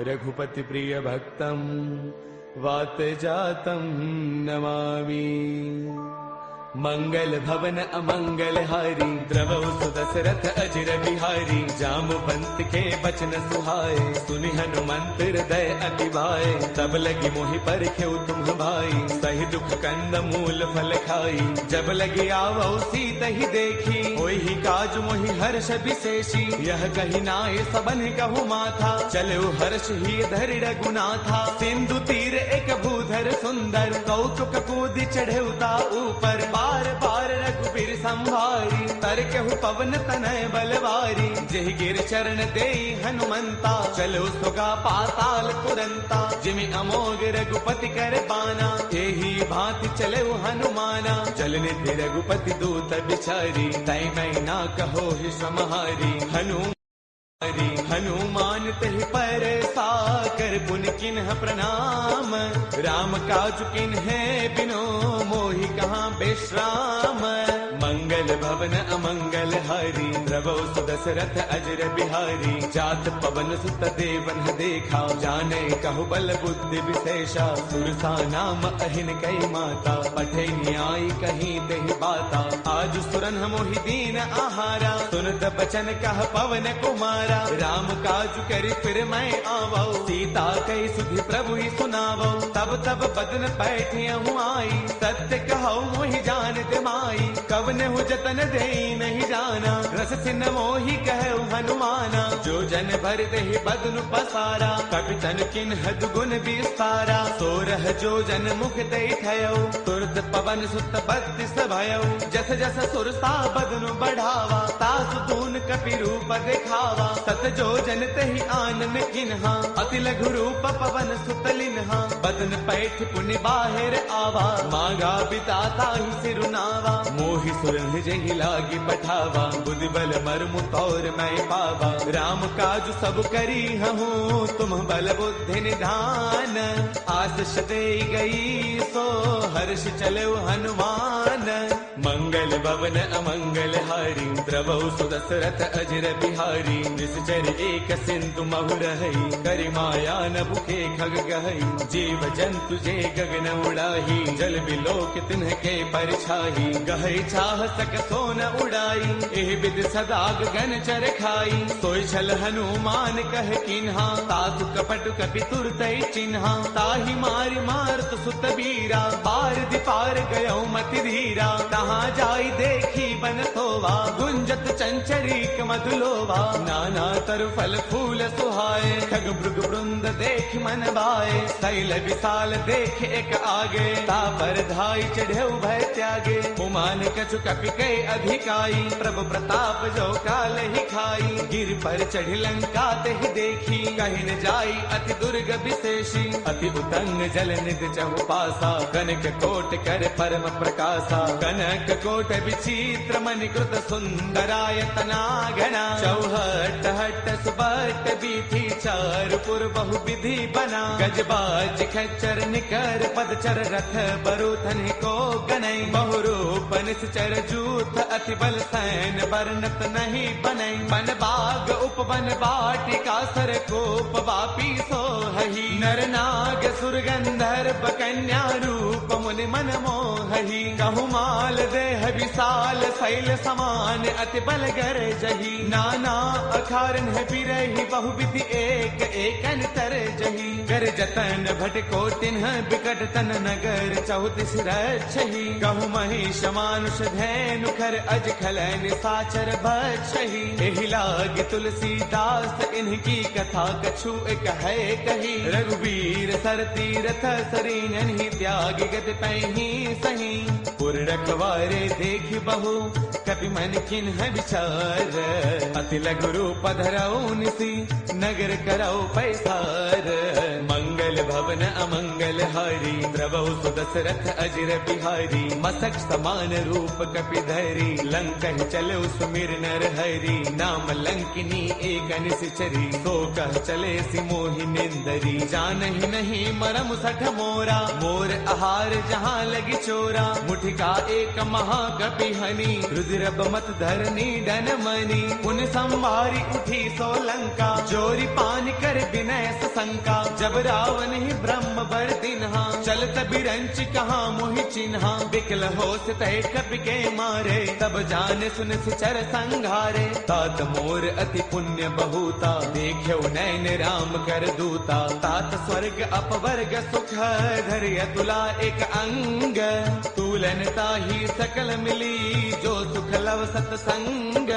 रघुपति प्रिय भक्तम वात जातम नमामि। मंगल भवन अमंगल हारी द्रवहु सुदशरथ अजिर बिहारी। जामवंत के बचन सुहाए सुनि हनुमंत हृदय अति भाए। तब लगी मोहि परखेउ तुम भाई सही दुख कंद मूल फल खाई। जब लगी आवौ सीता ही देखी होई काज मोहि हर्ष विशेषी। यह कही नाय सबन कहु माथा चलो हर्ष ही धरि रघुनाथा। सिंधु तीर एक भूधर सुंदर कौतुक कूद चढ़ेउता ऊपर। बार बार रघुबीर संभारी तरकेहु पवन तनय बलवारी। जेहि गिर चरण देई हनुमंता चलो सुगा पाताल तुरंता। जिमि अमोघ रघुपति कर बाना एही भांति चले हनुमाना। जल निधि रघुपति दूत बिचारी तै मैं ना कहो ही समहारी। हनुमान तहि पर साकर पुन किन्ह प्रणाम। राम काज किन्हे बिनो मोहि कहाँ विश्राम। मंगल भवन अमंगल हारी द्रवहु सुदशरथ अजिर बिहारी। जात पवन सुत देवन देखा जाने कहु बल बुद्धि विशेषा। सुरसा नाम अहिन कई माता पठे न्याय कहीं तेहि बाता। आज सुरन मोहि दीन आहारा सुनत बचन कह पवन कुमारा। राम काज करि फिर मैं आवौ सीता कई सुधि प्रभु ही सुनावौ। तब तब बदन पैठियहु आई सत्य कहौ मोहि जान माई। कवन हु जतन दे नहीं जाना रस सिन मोहि कहु हनुमाना। जो जन भर देहि बदनु पसारा कपितन किन्ह दुगुन विस्तारा। सोरह जो जन मुख दे थयो तुरत पवन सुत बत्तीस भयो। जस जस सुरसा बदनु बढ़ावा तासु दून कपि रूप देखावा। सत जो जन तहि आनन किन्हा अति लघु रूप पवन सुत लिन्हा। बदन पैठ पुनि बाहिर आवा मांगा बिताता ही सिरुनावा। मोहि सुरन जहि लागी पठावा बुद्धि बल मर्मु तौर मैं पावा। राम काज सब करी हूँ तुम बल बुद्धि निधान। आशीष दे गई सो हर्ष चले हनुमान। मंगल भवन अमंगल हारी द्रवहु सुदशरथ अजिर बिहारी। निश्चर एक सिंधु महु रही करि माया न भुखे खग गहई। जीव जंतु जे गगन उड़ाही जल बिलोक तिन्ह के परछाही। गहई चाह सक सोन उड़ाई एह विद सदा गगन चर खाई। सोई छल हनुमान कह किन्हा तासु कपट कपि तुरतै चिन्हा। ताहि मारि मारत सुत बीरा पार दिपार गयो मति धीरा। तहाँ जाई देखी बन थोवा गुंजत चंचरीक मधुलोवा। नाना तरु फल फूल सुहाए खग भृग वृंद देख मन भाए। शैल विशाल देख एक आगे तापर धाई चढ़ेउ भय त्यागे। उमान कछु कपि कई अधिकाई प्रभु प्रताप जो काल ही खाई। गिर पर चढ़ लंका तेहि देखी कहीं न जाई अति दुर्ग विशेषी। अति उतंग जल निधि चहु पासा कनक कोट कर परम प्रकाशा। कनक कोट विचित्र मणिकृत सुंदरायतना घना। चौहट हट सुबट बीथी चार पुर बहु विधि बना। गजबाज खच्चर निकर पदचर रथ बरुथन को गनई। बहुरूप निश्चर जूथ अति बल सैन बरनत नहीं बनई। बन बाग उपवन बाटिका सर कोप वापी सोहही। नर नाग सुर गंधर्व कन्या रूप मुनि मन मोहही। कहु माल देह विशाल शैल समान अति बल गर जही। नाना अखारन है बिरही बहुविधि एक एकन तर जही। कर जतन भट को तिन्ह बिकट तन नगर चौतीस रक्षही। कहु महिष मानुष धैनु खर अज खलन साचर भक्षही। एहि लाग तुलसीदास इनकी कथा कछु एक है कही। रघुवीर सर तीरथ सरीन ही त्याग गत पैही सही। पुर रखवारे देख बहु कपि मन किन्ह विचार। अति लघु रूप धरऊ निसी नगर करऊ पैसार। मंगल भवन अमंगल हारी द्रवहु सुदशरथ अजिर बिहारी। मसक समान रूप कपि धरी लंका चलो सुमिर नर हरि। नाम लंकिनी एक निश्चरी सो कह चले सि मोहि निंदरी। जानहि नहीं मरम सठ मोरा मोर आहार जहाँ लगी चोरा। मुठिका एक महाकपि हनी रुद्र मत धरनी डन मनी। उन संवारी उठी सो लंका जोरी पान कर विनय सं लंका। जब रावण ही ब्रह्म बर दिन्हा, चलत बिरंच कहाँ मोहि चिन्हा। बिकल होश तय कपि के मारे, तब जान सुन सिचर संघारे। तात मोर अति पुण्य बहुता, देख्यो नैन राम कर दूता। तात स्वर्ग अपवर्ग सुख, धर्य तुला एक अंग। तूलन ताही सकल मिली, जो सुख लव सतसंग।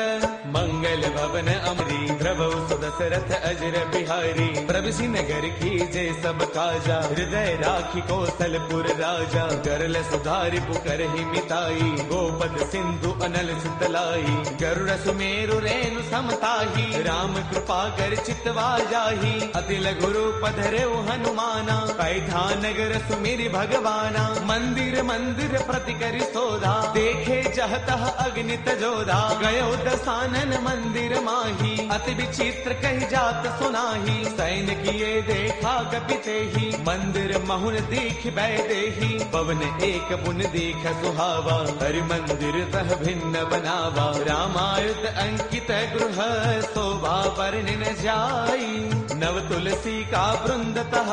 मंगल भवन अमरी, प्रभु सुदशरथ अजर बिहारी। प्रभु नगर की जय सब काजा, हृदय राखी कौशलपुर राजा। गरल सुधारि पुकर ही मिताई, गोपद सिंधु अनल सुतलाई। गरुड़ सुमेरु रेणु समताही, राम कृपा कर चितवा जाही। अति लघु रूप धरऊ हनुमाना, पैठा नगर सुमिरि भगवाना। मंदिर मंदिर प्रति करि शोधा, देखे जहतः अग्नित जोधा। गयो दसानन मंदिर माही, अति विचित्र कही जात सुनाही। सैन किए देखा कपिते ही, मंदिर महुन दीख बैदेही। पवन एक बुन दीख सुहावा, हरि मंदिर तह भिन्न बनावा। रामायुध अंकित गृह, शोभा बरन न जाई। नव तुलसी का वृंद तह,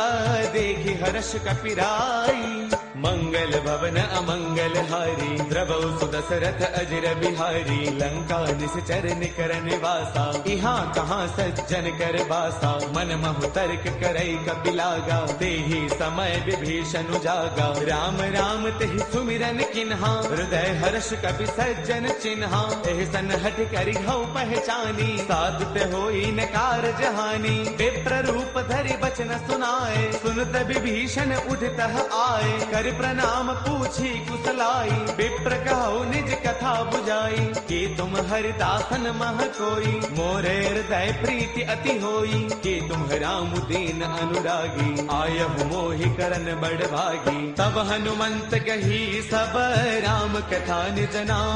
देखी हर्ष कपिराई। मंगल भवन अमंगल हारी, द्रवौ सुदशरथ अजर बिहारी। लंका निश्चर निकर निवासा, यहाँ कहाँ सज्जन कर बासा। मन महु तर्क करई कपिलागा, तेहि समय विभीषण जागा। राम राम तेहि सुमिरन किन्हा, हृदय हर्ष कपि सज्जन चिन्हा। एहि सन हठ करि हऊ पहचानी, साधुत होई न कारज हानि। विप्र रूप धरि बचन सुनाए, सुनत विभीषण उठतः आए। कर प्रणाम पूछी कुशलाई, विप्र कहो निज कथा बुझाई। कि तुम हरिदासन मह कोई, मोरे हृदय प्रीति अति होई। कि तुम राम दीन अनुरागी, आयहु मोहि करन बड़ भागी। तब हनुमंत कही सब राम कथा निज नाम।